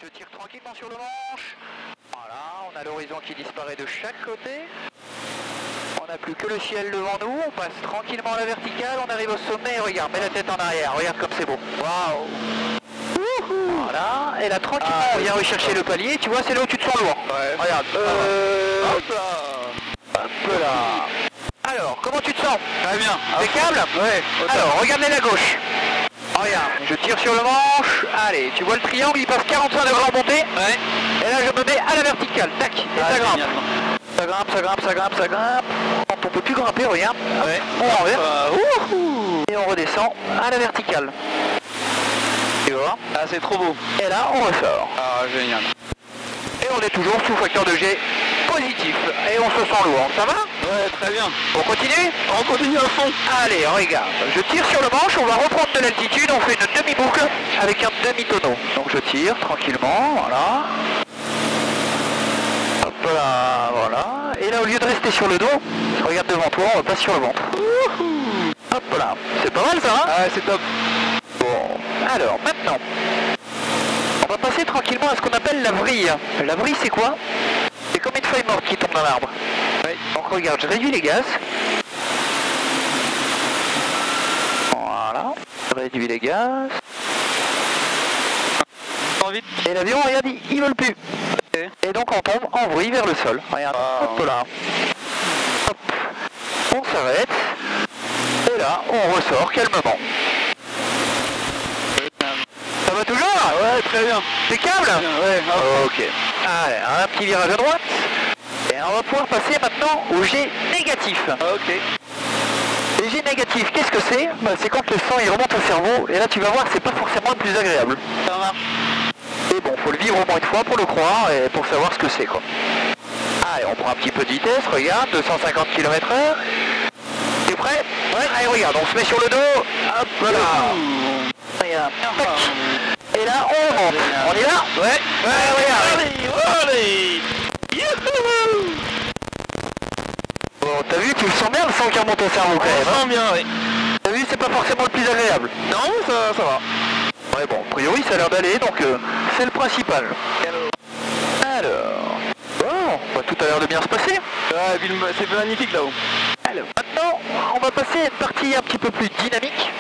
je tire tranquillement sur le manche. Voilà, on a l'horizon qui disparaît de chaque côté. On n'a plus que le ciel devant nous, on passe tranquillement à la verticale, on arrive au sommet et regarde, mets la tête en arrière, regarde comme c'est beau. Waouh! Voilà, et là tranquillement on vient rechercher le palier, tu vois c'est là où tu te sens lourd. Ouais. Regarde, hop là. Hop là. Alors, comment tu te sens? Très bien. Impeccable? Ouais. Alors, regarde la gauche. Regarde, je tire sur le manche, allez, tu vois le triangle, il passe 45 degrés en montée. Ouais. Et là je me mets à la verticale, tac, et ça grimpe. Ça grimpe, ça grimpe, ça grimpe, ça grimpe. On peut plus grimper, regarde. Ouais. On renverse. Et on redescend à la verticale. Tu vois? Ah, c'est trop beau. Et là, on ressort. Ah, génial. Et on est toujours sous facteur de G positif. Et on se sent lourd. Ça va? Ouais, très bien. On continue? On continue à fond. Allez, regarde. Je tire sur le manche, on va reprendre de l'altitude, on fait une demi-boucle avec un demi-tonneau. Donc je tire tranquillement, voilà. Hop là, voilà. Et là, au lieu de rester sur le dos, regarde devant toi, on passe sur le ventre. Hop là. C'est pas mal ça, hein? Ouais, c'est top. Bon, alors maintenant, on va passer tranquillement à ce qu'on appelle la vrille. La vrille, c'est quoi? C'est comme une feuille morte qui tombe dans l'arbre. Ouais. Donc regarde, je réduis les gaz. Voilà, je réduis les gaz. Vite. Et l'avion, regarde, il vole plus. Okay. Et donc on tombe en vrille vers le sol. Regarde, hop là. Hop. On s'arrête. Et là, on ressort calmement. Ça va toujours? Ouais, très bien. C'est câble? Ouais. Ok. Allez, un petit virage à droite. Et on va pouvoir passer maintenant au G négatif. Ok. Les G négatifs, qu'est-ce que c'est? C'est quand le sang il remonte au cerveau. Et là tu vas voir, c'est pas forcément le plus agréable. Ça marche. Et bon, faut le vivre au moins une fois pour le croire et pour savoir ce que c'est quoi. Allez, on prend un petit peu de vitesse, regarde, 250 km/h. T'es prêt? Ouais. Allez, regarde, on se met sur le dos. Hop là. Regarde. Tac. Et là, on monte. On y va? Ouais. Allez, regarde. Allez. Youhou. Bon, t'as vu, tu le sens bien le sang qui remonte au cerveau quand même. On sent bien, oui. T'as vu, c'est pas forcément le plus agréable. Non, ça va. Ouais, bon, a priori, ça a l'air d'aller, donc c'est le principal. Alors, bon, bah, tout a l'air de bien se passer. Ouais, c'est magnifique là-haut. Alors, maintenant, on va passer à une partie un petit peu plus dynamique.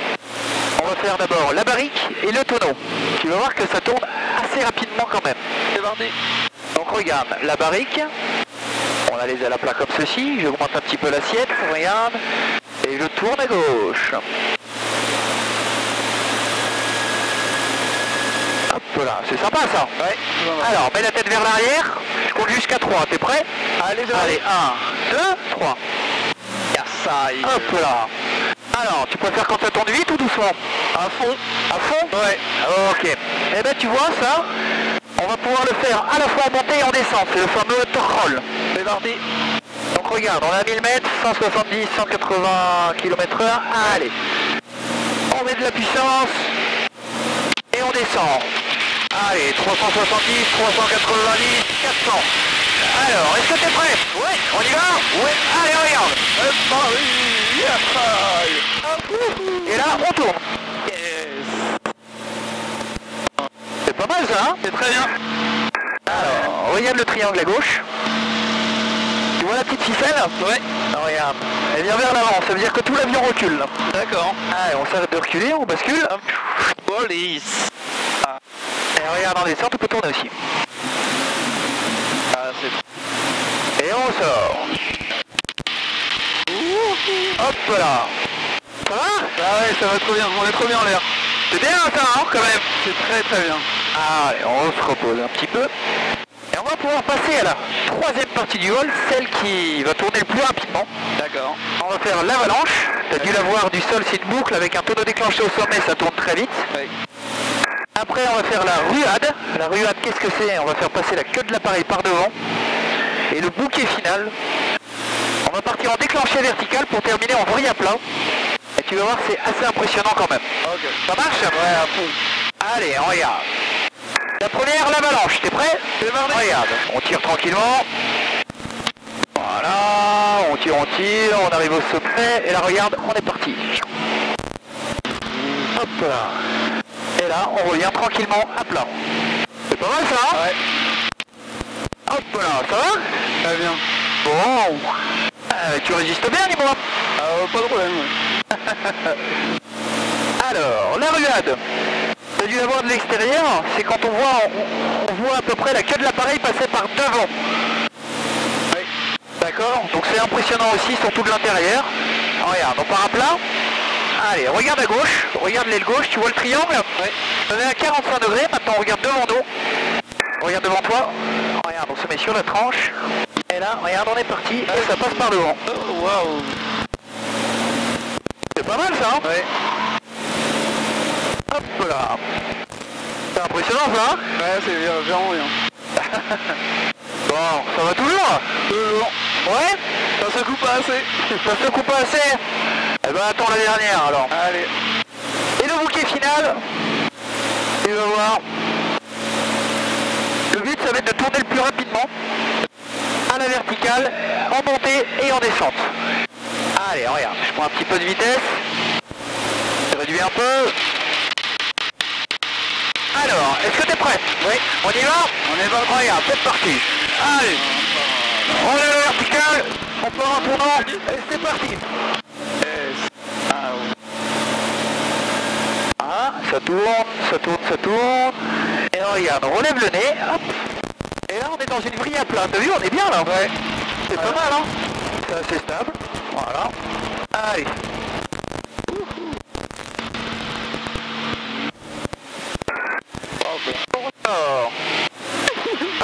On va faire d'abord la barrique et le tonneau. Tu vas voir que ça tourne assez rapidement quand même. C'est parti. Donc regarde, la barrique, on la laisse à la plat comme ceci, j'augmente un petit peu l'assiette, regarde, et je tourne à gauche. Hop là, c'est sympa ça. Ouais. Alors, mets la tête vers l'arrière, je compte jusqu'à 3, t'es prêt? Allez, 1, 2, 3. Hop là. Alors, tu préfères quand ça tourne vite ou doucement? À fond. À fond? Ouais. Ok. Eh ben tu vois ça, on va pouvoir le faire à la fois en montée et en descente. C'est le fameux torque roll. C'est parti. Donc regarde, on a 1000 mètres, 170, 180 km/h. Allez. On met de la puissance et on descend. Allez, 370, 390, 400. Alors, est-ce que t'es prêt? Ouais. On y va? Ouais. Allez, regarde. Et là, on tourne. Yes. C'est pas mal ça, hein? C'est très bien. Alors, regarde le triangle à gauche. Tu vois la petite ficelle? Ouais. Alors, regarde. Elle vient vers l'avant, ça veut dire que tout l'avion recule. D'accord. Allez, on s'arrête de reculer, on bascule. Police. Et regarde, en descente, on peut tourner aussi. Ah, c'est... Et on sort. Hop là. Ça va? Ah ouais, ça va trop bien, on est trop bien en l'air. C'est bien ça, hein, quand même. C'est très très bien. Allez, on se repose un petit peu. Et on va pouvoir passer à la troisième partie du vol, celle qui va tourner le plus rapidement. D'accord. On va faire l'avalanche. Tu as dû la voir du sol, c'est une boucle avec un tonneau déclenché au sommet, ça tourne très vite. Oui. Après, on va faire la ruade. La ruade, qu'est-ce que c'est? On va faire passer la queue de l'appareil par devant. Et le bouquet final, on va partir en déclenché vertical pour terminer en vrille à plat. Et tu vas voir, c'est assez impressionnant quand même. Ok. Ça marche? Ouais, à fond. Allez, on regarde. La première, l'avalanche, t'es prêt? Regarde, on tire tranquillement. Voilà, on tire, on arrive au sommet. Et là, regarde, on est parti. Hop là. Et là, on revient tranquillement à plat. C'est pas mal ça, hein? Ouais. Hop là, ça va? Très bien. Bon. Tu résistes bien, dis-moi. Pas de problème. Alors, la ruade. Tu as dû la voir de l'extérieur, c'est quand on voit à peu près la queue de l'appareil passer par devant. Oui. D'accord? Donc c'est impressionnant aussi, surtout de l'intérieur. Regarde, on part à plat. Allez, regarde à gauche, regarde l'aile gauche, tu vois le triangle? Oui. On est à 45 degrés, maintenant on regarde devant nous. Regarde devant toi. Regarde, on se met sur la tranche. Et là, regarde, on est parti, et ça passe par devant. Oh, waouh. C'est pas mal ça, hein? Ouais. Hop là. C'est impressionnant ça, hein? Ouais, c'est bien, vraiment bien. Bon, ça va toujours? Toujours. Ouais? Ça se coupe pas assez. Ça se coupe pas assez? Eh ben attends la dernière alors. Allez. Et le bouquet final, tu vas voir. Le but ça va être de tourner le plus rapidement à la verticale, en montée et en descente. Allez, regarde, je prends un petit peu de vitesse. Je réduis un peu. Alors, est-ce que tu es prêt? Oui. On y va? On est pas. Regarde, c'est parti. Allez. On est à la verticale, on part en tournant, et c'est parti. Ah, ça tourne, ça tourne, ça tourne. Et regarde, on relève le nez, hop. Et là, on est dans une vrille à plat. T'as vu, on est bien là. Ouais. C'est pas mal, hein. C'est assez stable. Voilà. Allez.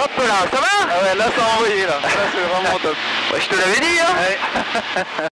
Hop là, ça va? Ah ouais, là ça a envoyé là. Ça c'est vraiment top. Ouais, je te l'avais dit, hein. Ouais.